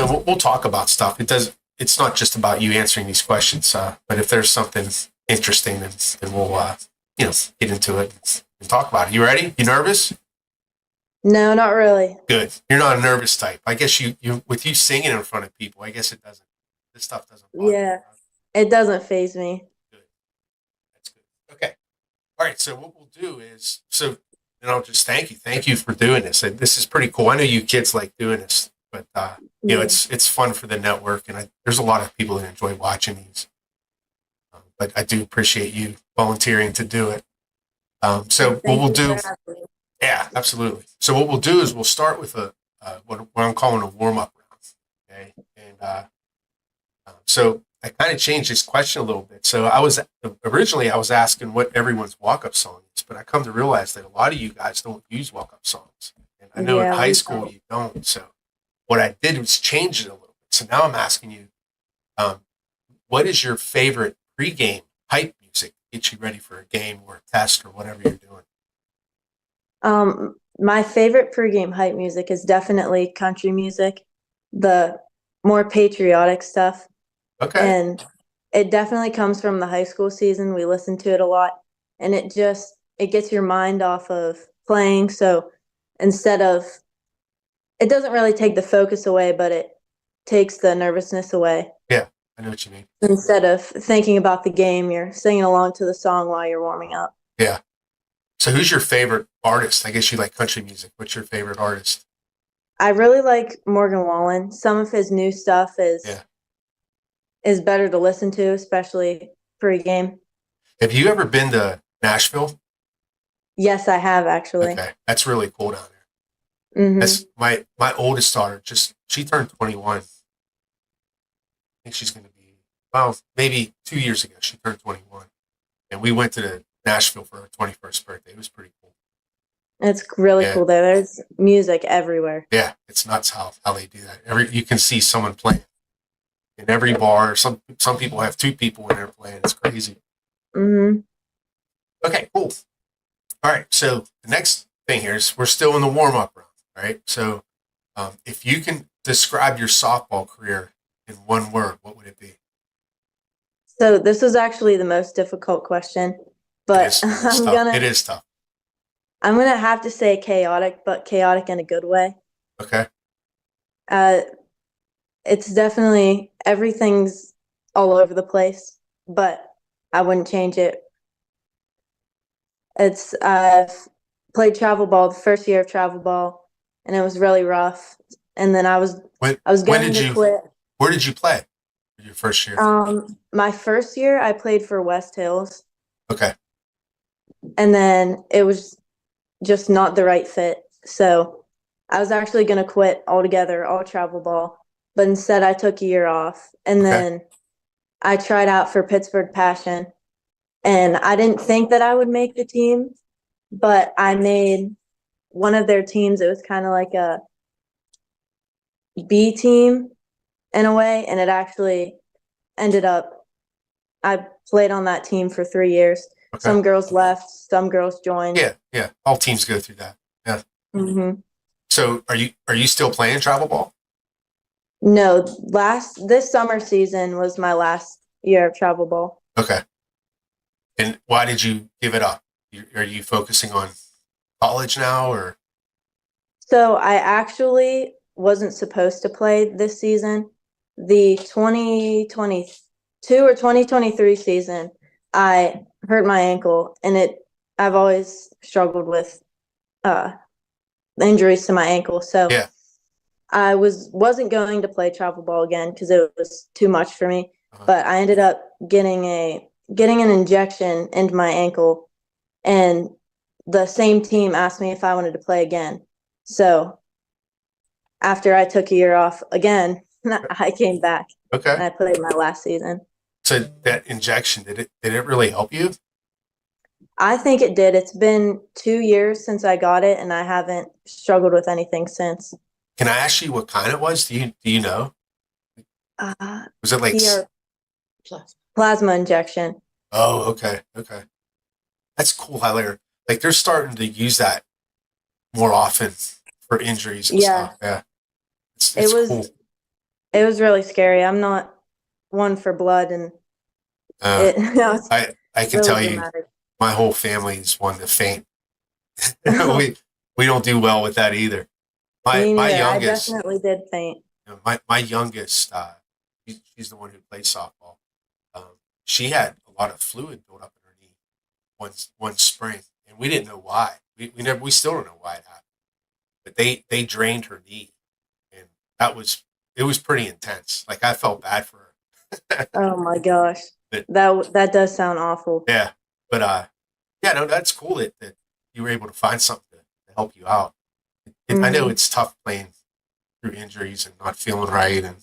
we'll talk about stuff. It's not just about you answering these questions, but if there's something interesting, then we'll, get into it and talk about it. You ready? You nervous? No, not really. Good. You're not a nervous type. I guess you with you singing in front of people, I guess it doesn't. This stuff doesn't bother you. Yeah, it doesn't phase me. Good. That's good. Okay. All right. So what we'll do is and I'll just thank you. Thank you for doing this. This is pretty cool. I know you kids like doing this, but Yeah, it's fun for the network, and there's a lot of people that enjoy watching these. But I do appreciate you volunteering to do it. So what thank we'll you for do, having me. yeah, absolutely. So what we'll do is we'll start with what I'm calling a warm up round. Okay, and so I kind of changed this question a little bit. So originally I was asking what everyone's walk up song is, but I come to realize that a lot of you guys don't use walk up songs, and I know in Yeah, high we school don't. you don't. So what I did was change it a little bit. So now I'm asking you, um, what is your favorite pregame hype music to get you ready for a game or a test or whatever you're doing? My favorite pregame hype music is definitely country music, the more patriotic stuff, Okay. and it definitely comes from the high school season. We listen to it a lot, and it gets your mind off of playing. So instead of it doesn't really take the focus away, but it takes the nervousness away. Yeah, I know what you mean. Instead of thinking about the game, you're singing along to the song while you're warming up. Yeah. So who's your favorite artist? I guess you like country music. What's your favorite artist? I really like Morgan Wallen. Some of his new stuff Yeah. is better to listen to, especially pre-game. Have you ever been to Nashville? Yes, I have actually. Okay. That's really cool down there. Hmm. That's my oldest daughter. She turned 21. I think she's going to be, well, maybe 2 years ago, she turned 21. And we went to Nashville for her 21st birthday. It was pretty cool. It's really Yeah. cool there. There's music everywhere. Yeah. It's nuts how they do that. You can see someone playing in every bar. Some people have two people in there playing. It's crazy. Hmm. Okay, cool. All right. So the next thing here is we're still in the warm up round, right? So if you can describe your softball career in one word, what would it be? So this was actually the most difficult question, It but is. It's tough. It is tough. I'm gonna have to say chaotic, but chaotic in a good way. Okay. Uh, it's definitely everything's all over the place, but I wouldn't change it. I've played travel ball the first year of travel ball, and it was really rough. And then When I was when going did to you quit. where did you play your first year? My first year I played for West Hills, Okay. and then it was just not the right fit. So I was actually going to quit altogether, all travel ball, but instead I took a year off, and Okay. then I tried out for Pittsburgh Passion, and I didn't think that I would make the team, but I made one of their teams. It was kind of like a B team in a way, and it actually ended up I played on that team for 3 years. Okay. Some girls left, some girls joined. Yeah. Yeah. All teams go through that. Yeah. Hmm. So are you still playing travel ball? No, this summer season was my last year of travel ball. Okay. And why did you give it up? Are you focusing on college now or? So I actually wasn't supposed to play this season. The 2022 or 2023 season, I hurt my ankle, and I've always struggled with uh injuries to my ankle. So Yeah. I wasn't going to play travel ball again because it was too much for me. Uh-huh. But I ended up getting an injection into my ankle, and the same team asked me if I wanted to play again. So after I took a year off again, I came back Okay. and I played my last season. So that injection, did it really help you? I think it did. It's been 2 years since I got it, and I haven't struggled with anything since. Can I ask you what kind it was? Do you know? Uh, Was it like? PR plasma injection. Oh, okay, okay. That's cool how they're starting to use that more often for injuries and Yeah, stuff. Yeah, it it's was cool. It was really scary. I'm not one for blood, and Uh, it was I can really tell you, dramatic. my whole family is one to faint. We don't do well with that either. Me My neither. I youngest, definitely did faint. my youngest, she's the one who plays softball. She had a lot of fluid built up in her knee one spring, and we didn't know why. We still don't know why it happened. But they drained her knee, and that was it was pretty intense. Like I felt bad for her. Oh my gosh, But that does sound awful. yeah, but yeah, no, that's cool that you were able to find something to help you out. I know Hmm. it's tough playing through injuries and not feeling right, Yeah,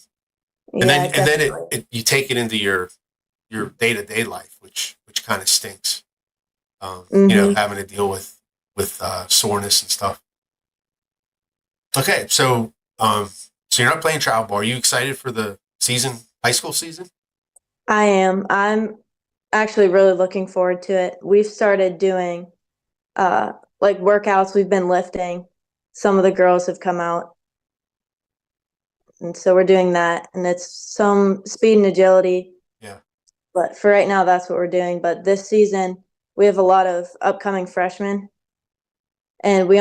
and then definitely. you take it into your day to day life, which kind of stinks. Hmm. Having to deal with soreness and stuff. Okay, so you're not playing travel ball. Are you excited for the season, high school season? I am. I'm actually really looking forward to it. We've started doing uh like workouts. We've been lifting. Some of the girls have come out, and so we're doing that. And it's some speed and agility. Yeah. But for right now, that's what we're doing. But this season, we have a lot of upcoming freshmen, and we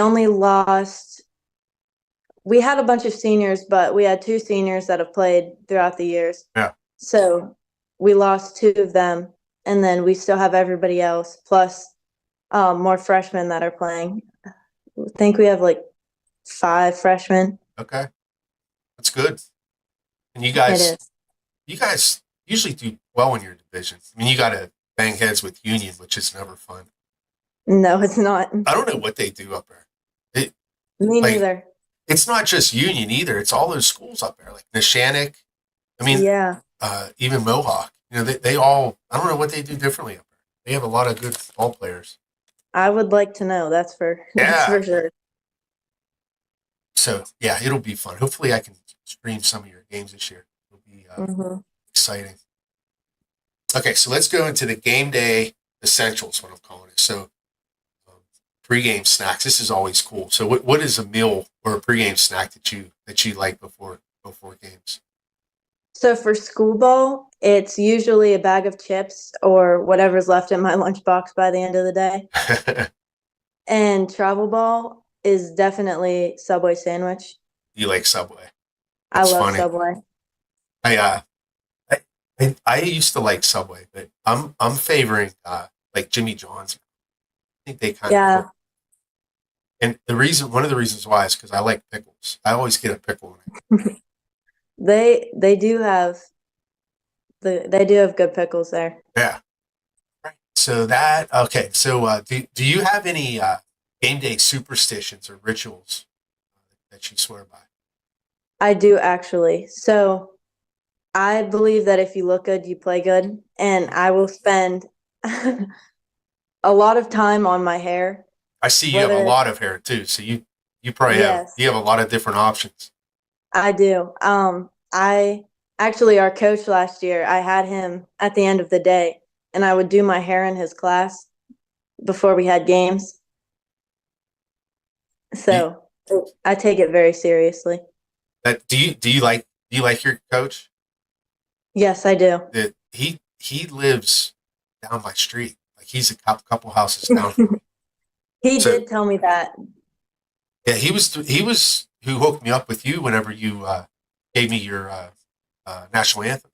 had a bunch of seniors, but we had two seniors that have played throughout the years. Yeah. So we lost two of them, and then we still have everybody else, plus more freshmen that are playing. I think we have like five freshmen. Okay. That's good. And It is. you guys usually do well in your division. I mean, you got to bang heads with Union, which is never fun. No, it's not. I don't know what they do up there. It, Me like, neither. it's not just Union either. It's all those schools up there, like Neshannock. I mean, Yeah, even Mohawk. They all. I don't know what they do differently up there. They have a lot of good ball players. I would like to know. That's for that's Yeah. for sure. So yeah, it'll be fun. Hopefully, I can stream some of your games this year. It'll be Hmm. exciting. Okay, so let's go into the game day essentials. What I'm calling it. So um, pregame snacks. This is always cool. So what is a meal or a pregame snack that you like before games? So for school ball, it's usually a bag of chips or whatever's left in my lunchbox by the end of the day. And travel ball is definitely Subway sandwich. You like Subway? I That's love funny. Subway. I I used to like Subway, but I'm favoring like Jimmy John's. I think they kind of Yeah, cook. And one of the reasons why is because I like pickles. I always get a pickle in it. they do have they do have good pickles there. Yeah. Right. So that okay. So do you have any game day superstitions or rituals that you swear by? I do actually. So I believe that if you look good, you play good, and Mhm. I will spend a lot of time on my hair. I see you have a Whether lot of hair too, so you probably have yes, you have a lot of different options. I do. I actually our coach last year, I had him at the end of the day, and I would do my hair in his class before we had games. You, So I take it very seriously. do you like your coach? Yes, I do. That he lives down my street. Like he's a couple houses down from me. He So did tell me that. yeah, he was who hooked me up with you whenever you gave me your national anthem.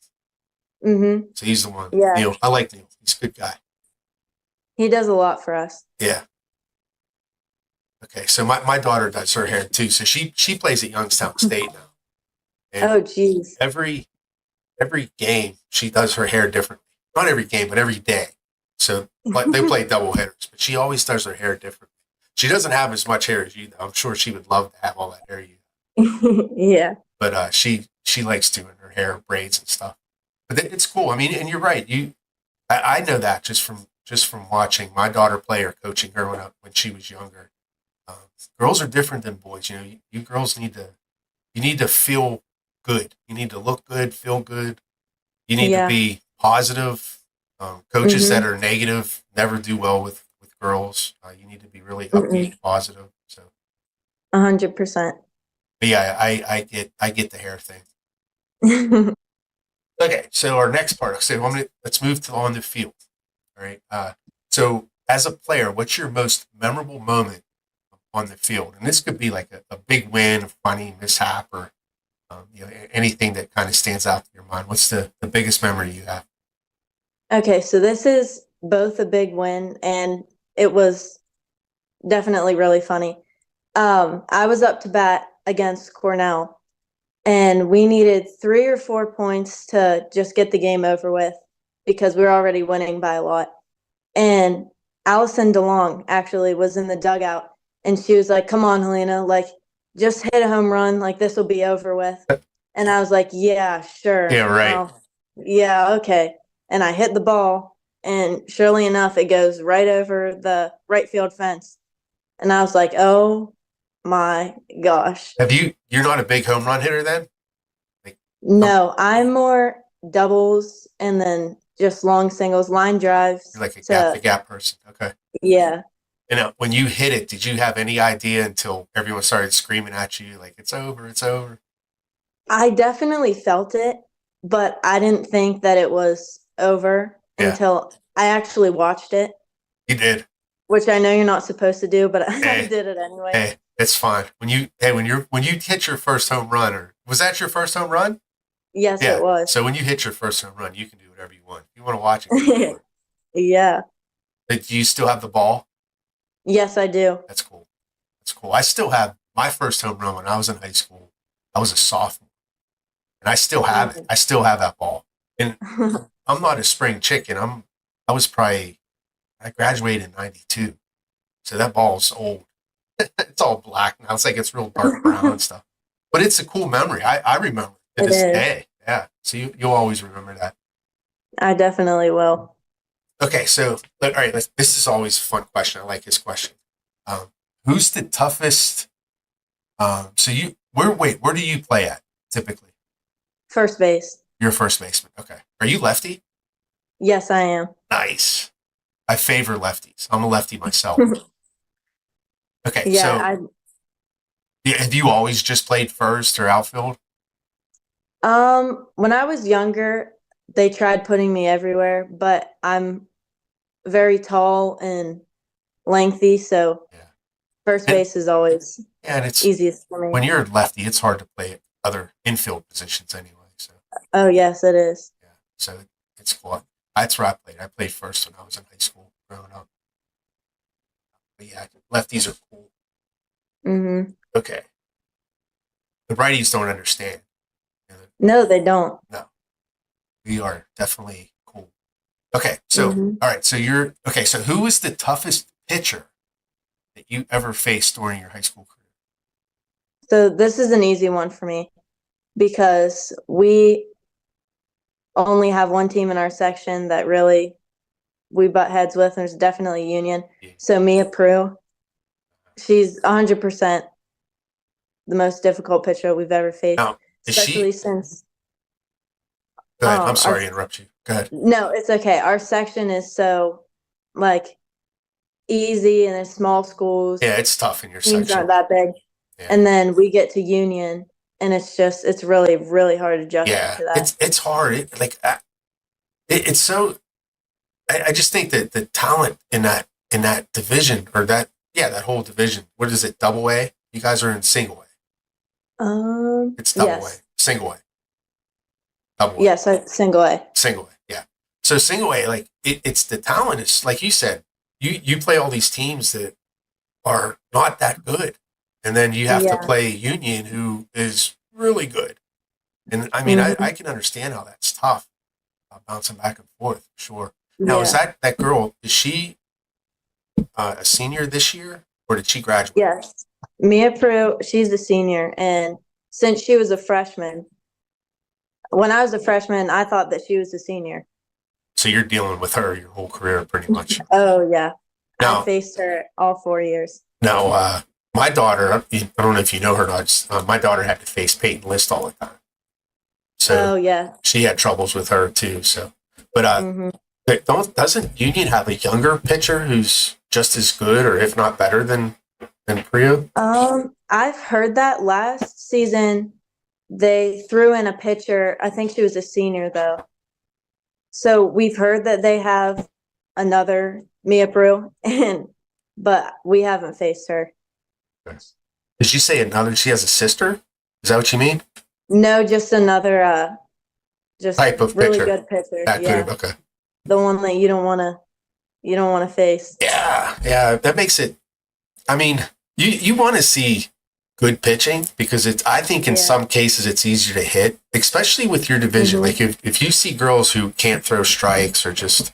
Hmm. So he's the one. Yeah, Neil, I like Neil. He's a good guy. he does a lot for us. Yeah. Okay. So my daughter does her hair too. So she plays at Youngstown State now, and Oh, geez. every every game she does her hair differently. Not every game, but every day. So they play double headers, but she always does her hair differently. She doesn't have as much hair as you, though. I'm sure she would love to have all that hair you have. Yeah. But she likes doing her hair braids and stuff. But it's cool. I mean, and you're right. I know that just from watching my daughter play or coaching her when she was younger. Um, Girls are different than boys. You girls need to feel good. You need to look good, feel good. You need to Yeah. be positive. Coaches that Hmm. are negative never do well with girls. You need to be really Mm-mm. upbeat, positive. So, 100%. but yeah, I get the hair thing. Okay, so our next part. So let's move to on the field. All right. So as a player, what's your most memorable moment on the field? And this could be like a big win, a funny mishap, or anything that kind of stands out in your mind. What's the biggest memory you have? Okay, so this is both a big win and it was definitely really funny. I was up to bat against Cornell, and we needed 3 or 4 points to just get the game over with because we were already winning by a lot. And Allison DeLong actually was in the dugout, and she was like, "Come on, Helena, like just hit a home run, like this will be over with." And I was like, "Yeah, sure. Yeah, right. Oh, yeah, okay." And I hit the ball, and surely enough, it goes right over the right field fence. And I was like, "Oh my gosh." You're not a big home run hitter then? Like, No, I'm more doubles and then just long singles, line you're drives like a gap to to, gap person. Okay. yeah. And when you hit it, did you have any idea until everyone started screaming at you like it's over, it's over? I definitely felt it, but I didn't think that it was over Yeah, until I actually watched it, you did. which I know you're not supposed to do, but I Hey, did it anyway. hey, it's fine. When you hit your first home run, or was that your first home run? Yes, it Yeah. was. So when you hit your first home run, you can do whatever you want. If you want to watch it, go for it. Yeah. But do you still have the ball? Yes, I do. That's cool. That's cool. I still have my first home run when I was in high school. I was a sophomore, and I still have it. I still have that ball. And I'm not a spring chicken. I was probably I graduated in '92, so that ball's old. It's all black now. It's like it's real dark brown and stuff. But it's a cool memory. I remember it to It this is. day. Yeah. So you'll always remember that. I definitely will. Okay. So all right. This is always a fun question. I like this question. Um, who's the toughest? So where do you play at typically? First base. You're a first baseman. Okay. Are you lefty? Yes, I am. Nice. I favor lefties. I'm a lefty myself. Okay. Yeah, So have you always just played first or outfield? when I was younger, they tried putting me everywhere, but I'm very tall and lengthy, so Yeah. first And, base is always and it's easiest for me. when you're lefty, it's hard to play other infield positions anyway. So Oh, yes, it is. yeah, so it's cool. That's where I played. I played first when I was in high school growing up. But yeah, lefties are cool. Mm-hmm. Okay, the righties don't understand. You know, No, they don't. no, we are definitely cool. Okay, so Mm-hmm. all right, so you're okay. So who was the toughest pitcher that you ever faced during your high school career? So this is an easy one for me because we only have one team in our section that really we butt heads with, and there's definitely Union. Yeah. So Mia Prue, she's 100% the most difficult pitcher we've ever faced, Now, is she? especially since Go ahead. I'm our sorry to interrupt you. Go ahead. no, it's okay. Our section is so like easy and in small schools. Yeah, it's tough in your Teams section. aren't that big. Yeah. And then we get to Union, and it's really, really hard adjusting Yeah, to that. it's hard. It's so. I just think that the talent in that division or that whole division. What is it? Double A. You guys are in single A. It's double A, Yes, single A, double A, yes, single A. single A. Yeah. So single A, like it's the talent is like you said. You play all these teams that are not that good, and then you have to Yeah. play Union, who is really good. And I mean, Hmm. I can understand how that's tough, bouncing back and forth. Sure. Now, is Yeah. that girl? Is she a senior this year, or did she graduate? Yes. Mia Prue, she's a senior, and since she was a freshman, when I was a freshman, I thought that she was a senior. So you're dealing with her your whole career, pretty much. Oh yeah, I Now, faced her all 4 years. now, my daughter. I don't know if you know her or not. My daughter had to face Peyton List all the time, Oh so yeah. she had troubles with her too. So, but Hmm. doesn't Union have a younger pitcher who's just as good, or if not better than Priya? I've heard that last season they threw in a pitcher. I think she was a senior though. So we've heard that they have another Mia Brew, but we haven't faced her. Did you say another? She has a sister? Is that what you mean? No, just another just Type of really pitcher. good pitcher. That Yeah. good. Okay. The one that you don't want to face. Yeah. That makes it. I mean, you want to see good pitching because I think in some cases it's easier to hit, especially with your division. Like if you see girls who can't throw strikes or just,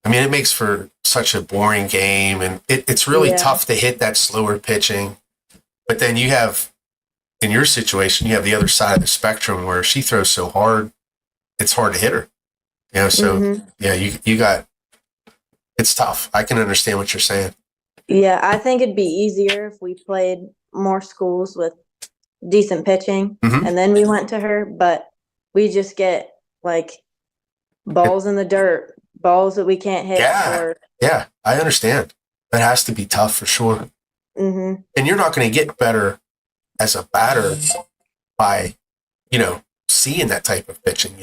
I mean, it makes for such a boring game, and it's really tough to hit that slower pitching. But then you have, in your situation, you have the other side of the spectrum where she throws so hard, it's hard to hit her. You know, so you got, it's tough. I can understand what you're saying. Yeah, I think it'd be easier if we played more schools with decent pitching and then we went to her, but we just get like balls in the dirt, balls that we can't hit. Yeah, I understand. That has to be tough for sure. And you're not going to get better as a batter by, seeing that type of pitching,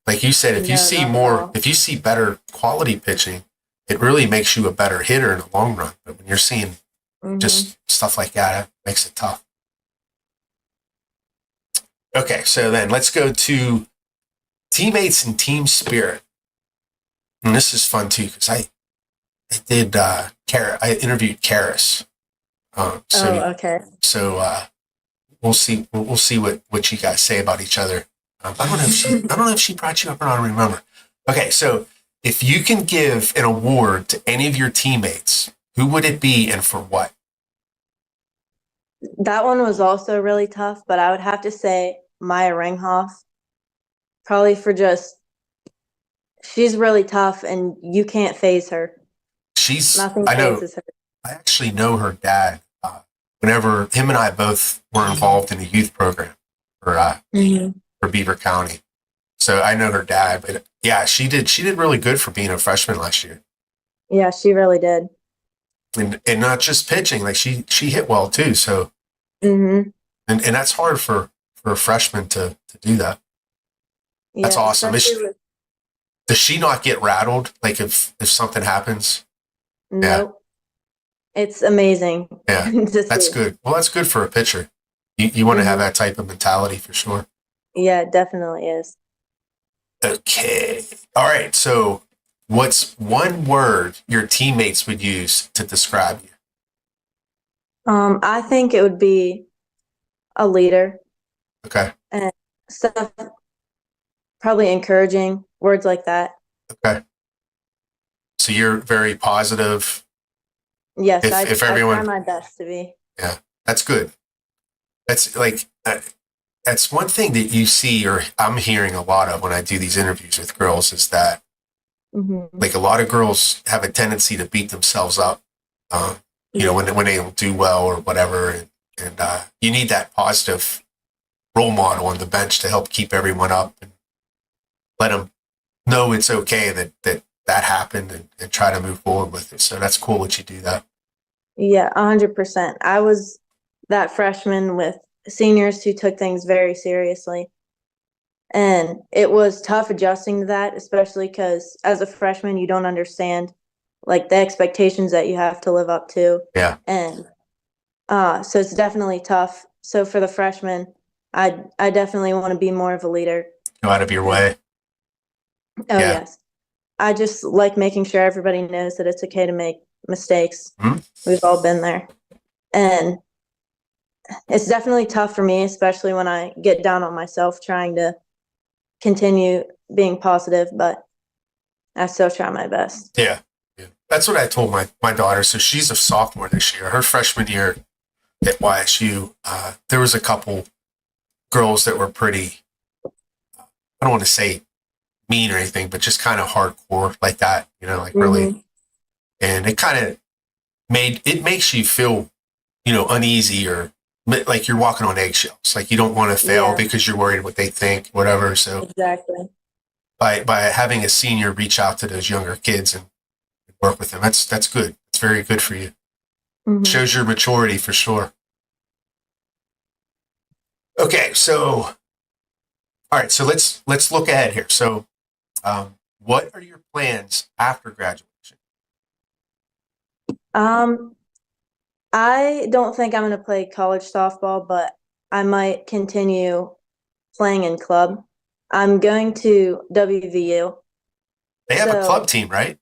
like you said, if you see more, if you see better quality pitching, it really makes you a better hitter in the long run. But when you're seeing just stuff like that, it makes it tough. Okay, so then let's go to teammates and team spirit. And this is fun too, because I interviewed Karis. Okay. So we'll see what you guys say about each other. I don't know if she brought you up or not. I don't remember. Okay, so if you can give an award to any of your teammates, who would it be and for what? That one was also really tough, but I would have to say Maya Ringhoff, probably for she's really tough and you can't phase her. Nothing phases her. I actually know her dad. Whenever him and I both were involved in the youth program for Beaver County. So I know her dad, but yeah, she did really good for being a freshman last year. Yeah, she really did. And not just pitching, like she hit well too. So and that's hard for a freshman to do that. That's awesome. Does she not get rattled? Like if something happens? Nope. Yeah. It's amazing. Yeah, that's good. Well, that's good for a pitcher. You want to have that type of mentality for sure. Yeah, it definitely is. Okay. All right. So what's one word your teammates would use to describe you? I think it would be a leader. Okay. And stuff, probably encouraging, words like that. Okay. So you're very positive. Yes, I try my best to be. Yeah, that's good. That's like, that's one thing that you see, or I'm hearing a lot of when I do these interviews with girls, is that like a lot of girls have a tendency to beat themselves up, when they don't do well or whatever. And you need that positive role model on the bench to help keep everyone up and let them know it's okay that happened and try to move forward with it. So that's cool that you do that. Yeah, 100%. I was that freshman with seniors who took things very seriously. And it was tough adjusting to that, especially because as a freshman, you don't understand like the expectations that you have to live up to. Yeah. And so it's definitely tough. So for the freshmen, I definitely want to be more of a leader. Go out of your way. Oh, yeah. Yes. I just like making sure everybody knows that it's okay to make mistakes. We've all been there. And it's definitely tough for me, especially when I get down on myself trying to continue being positive, but I still try my best. Yeah. That's what I told my daughter. So she's a sophomore this year. Her freshman year at YSU, there was a couple girls that were pretty, I don't want to say mean or anything, but just kind of hardcore like that, really. And it kind of makes you feel, uneasy or like you're walking on eggshells. Like you don't want to fail because you're worried what they think, whatever. So exactly. By having a senior reach out to those younger kids and work with them, that's good. It's very good for you. Shows your maturity for sure. Okay, so All right, so let's look ahead here. So, what are your plans after graduation? Um, I don't think I'm going to play college softball, but I might continue playing in club. I'm going to WVU. They have a club So team, right?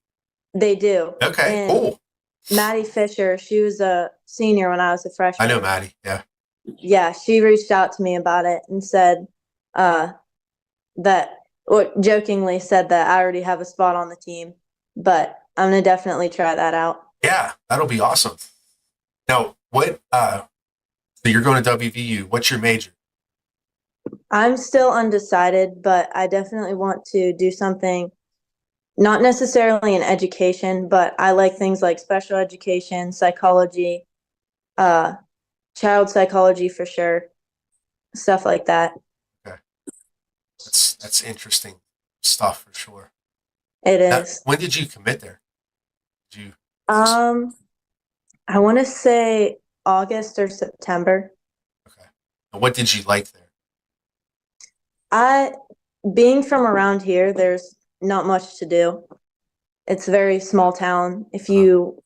they do. Okay, And cool. Maddie Fisher, she was a senior when I was a I know freshman. Maddie. Yeah. Yeah, she reached out to me about it and said uh, that, or jokingly said that I already have a spot on the team, but I'm going to definitely try that out. Yeah, that'll be awesome. Now, so you're going to WVU. What's your major? I'm still undecided, but I definitely want to do something not necessarily in education, but I like things like special education, psychology, uh, child psychology for sure, stuff like that. Okay. That's interesting stuff for sure. It Now, is. when did you commit there? Did you Um, I want to say August or September. okay. And what did you like there? I, being from around here, there's not much to do. It's a very small town. If Uh, you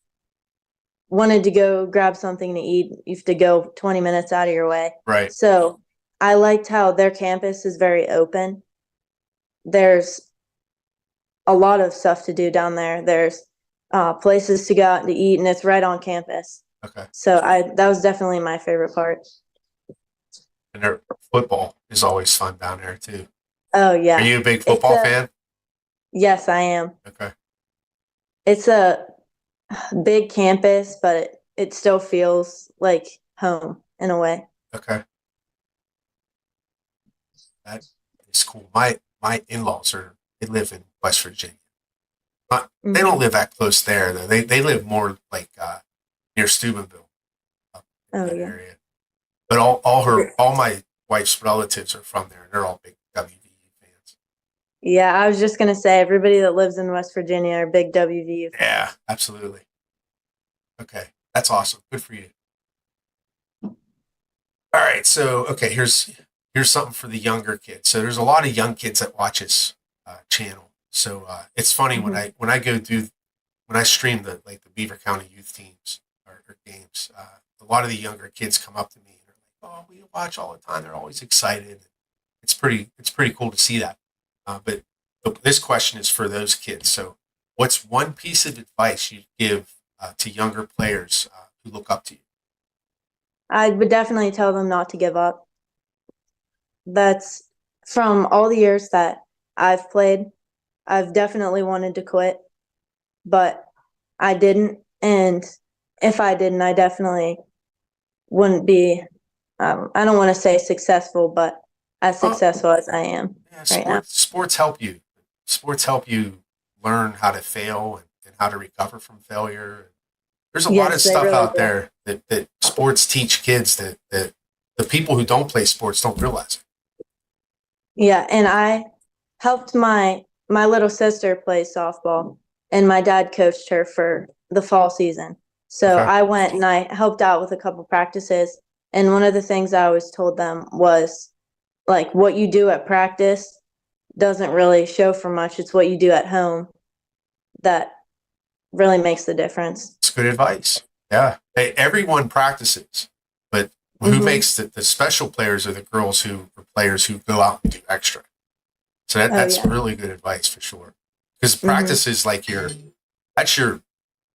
wanted to go grab something to eat, you have to go 20 minutes out of your way. right. So I liked how their campus is very open. There's a lot of stuff to do down there. There's places to go out to eat, and it's right on campus. Okay. So that was definitely my favorite part. And their football is always fun down there too. Oh Are yeah, you a big football fan? yes, I am. Okay. It's a big campus, but it still feels like home in a way. Okay. That is cool. My in-laws they live in West Virginia. They don't Mm-hmm. live that close there though. They live more like near Steubenville, up in Oh that yeah. area. But all my wife's relatives are from there. They're all big WVU fans. Yeah, I was just gonna say everybody that lives in West Virginia are big WVU fans. Yeah, absolutely. Okay, that's awesome. Good for you. All right, so okay, here's something for the younger kids. So there's a lot of young kids that watch this channel. So it's funny Mm-hmm. when I go do when I stream the Beaver County youth teams or games. A lot of the younger kids come up to me and they're like, "Oh, we watch all the time." They're always excited. It's pretty cool to see that. But this question is for those kids. So, what's one piece of advice you'd give to younger players who look up to you? I would definitely tell them not to give up. That's from all the years that I've played. I've definitely wanted to quit, but I didn't. And if I didn't, I definitely wouldn't be, I don't want to say successful, but as Well, successful as I am yeah, right now. sports help you. Sports help you learn how to fail and how to recover from failure. There's a lot of Yes, they stuff really out do. there that sports teach kids that the people who don't play sports don't realize. Yeah, and I helped my little sister play softball, and my dad coached her for the fall season. So Okay. I went and I helped out with a couple practices, and one of the things I always told them was like what you do at practice doesn't really show for much. It's what you do at home that really makes the difference. It's good advice. Yeah. Hey, everyone practices, but who Mm-hmm. makes the special players are the girls who are players who go out and do extra. So Oh that's yeah. really good advice for sure. Because Mm-hmm. practice is like that's your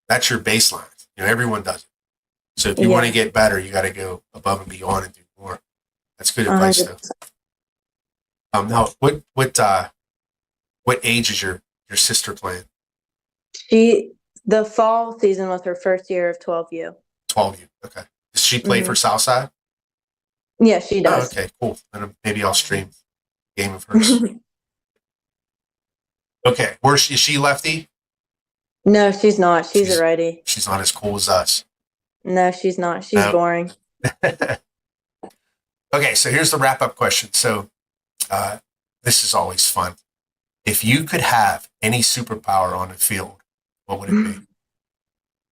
that's your baseline. You know, everyone does it. So if you want to Yeah. get better, you got to go above and beyond and do more. That's good advice though. 100%. Now what age is your sister playing? The fall season was her first year of 12U. 12 you. Okay. Does she play for Mm-hmm. Southside? Yeah, she Oh, does. okay, cool. Then maybe I'll stream a game of hers. Okay. Is she lefty? No, she's not. She's a She's righty. she's not as cool as us. No, she's not. She's No. boring. Okay, so here's the wrap up question. So this is always fun. If you could have any superpower on the field, what would it be?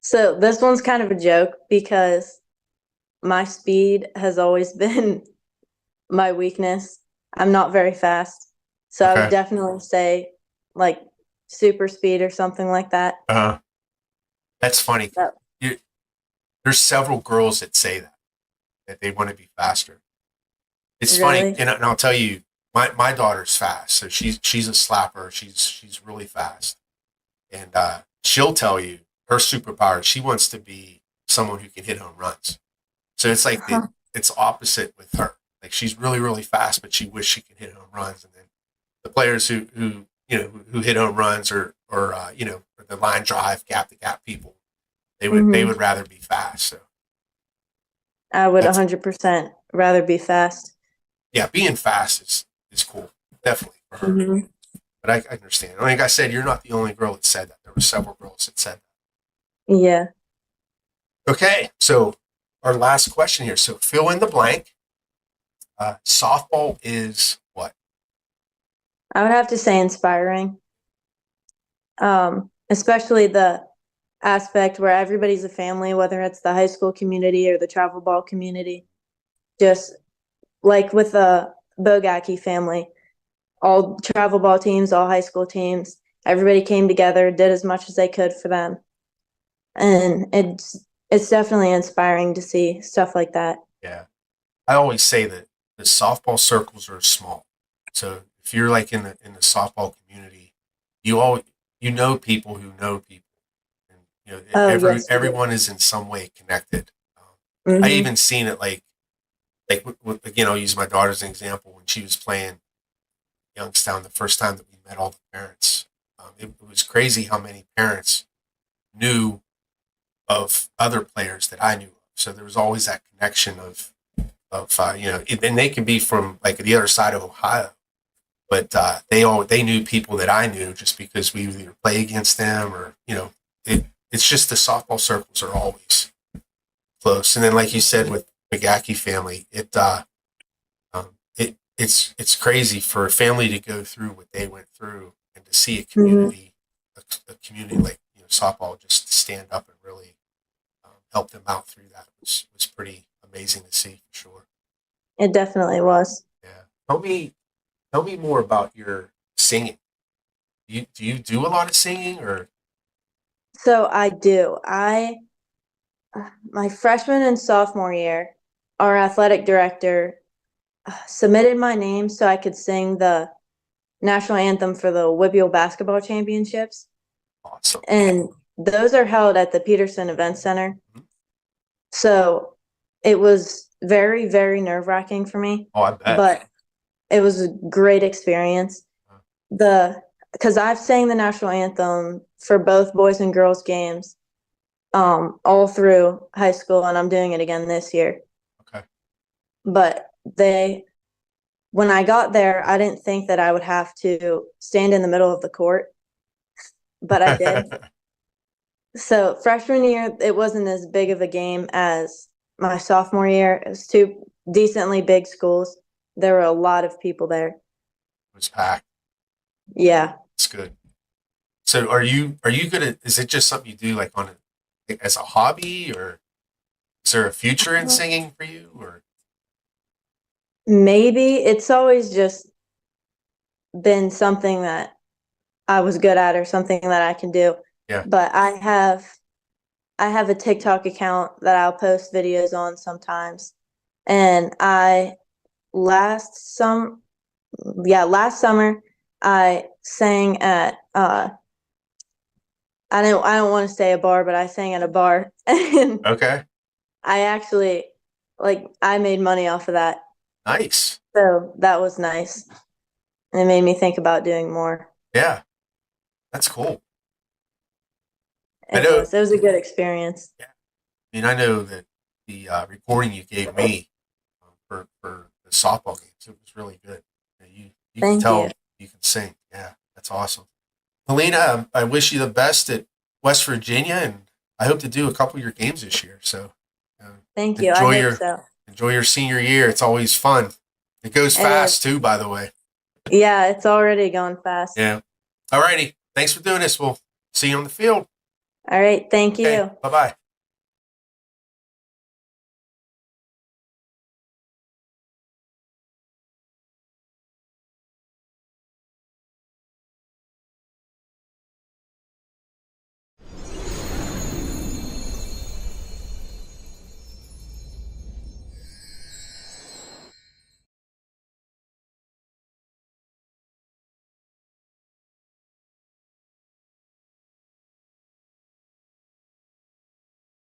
So this one's kind of a joke because my speed has always been my weakness. I'm not very fast. So I would Okay. definitely say like super speed or something like that. That's funny. But You, there's several girls that say that they want to be faster. It's funny, really? and I'll tell you, my daughter's fast, so she's a slapper. She's really fast, and she'll tell you her superpower. She wants to be someone who can hit home runs. So it's like Huh. it's opposite with her. Like she's really fast, but she wishes she could hit home runs. And then the players who who hit home runs or the line drive gap to gap people, they Hmm. would rather be fast. So I would that's 100% rather be fast. yeah, being fast is cool, definitely for her. Hmm. But I understand. Like I said, you're not the only girl that said that. There were several girls that said Yeah. that. Okay, so our last question here. So fill in the blank. Softball is what? I would have to say inspiring. Especially the aspect where everybody's a family, whether it's the high school community or the travel ball community. Just like with the Bogacki family, all travel ball teams, all high school teams, everybody came together, did as much as they could for them. And it's definitely inspiring to see stuff like that. Yeah. I always say that the softball circles are small. So if you're like in the softball community, you all people who know people, and Oh, yes, we do. everyone is in some way connected. I Mm-hmm. even seen it again. I'll use my daughter as an example when she was playing Youngstown the first time that we met all the parents. It was crazy how many parents knew of other players that I knew of. So there was always that connection of and they can be from like the other side of Ohio, but they knew people that I knew just because we either play against them or it's just the softball circles are always close. And then like you said with McGackey family, it's crazy for a family to go through what they went through and to see Mm-hmm. a community like softball just stand up and really help them out through that was pretty amazing to see for sure. It definitely was. Yeah. Tell me more about your singing. Do you do a lot of singing or So I do. My freshman and sophomore year, our athletic director submitted my name so I could sing the national anthem for the WBL basketball championships. awesome? And those are held at the Peterson Event Center. Mhm. So it was very, very nerve wracking for me, Oh, I bet. but it was a great experience. The Because I've sang the national anthem for both boys and girls games, all through high school, and I'm doing it again this year. Okay. But when I got there, I didn't think that I would have to stand in the middle of the court, but I did. So freshman year, it wasn't as big of a game as my sophomore year. It was two decently big schools. There were a lot of people there. It was packed. Yeah. It's good. So are you gonna? Is it just something you do like as a hobby, or is there a future in singing for you? Or Maybe it's always just been something that I was good at or something that I can do. yeah, But I have a TikTok account that I'll post videos on sometimes. And last some last summer I sang at I don't want to say a bar, but I sang at a bar and okay, I actually I made money off of that. nice, So that was nice. And it made me think about doing more. yeah, that's cool. I It know. was. It was a good experience. Yeah, I mean, I know that the recording you gave me for the softball games, it was really good. You can Thank you. tell you can sing. Yeah, that's awesome. Helena, I wish you the best at West Virginia, and I hope to do a couple of your games this year. So Thank you. I enjoy hope so. your senior year. It's always fun. It goes It is. fast too, by the way. Yeah, it's already going fast. Yeah. All righty. Thanks for doing this. We'll see you on the field. All right. Thank Okay. you. Bye bye.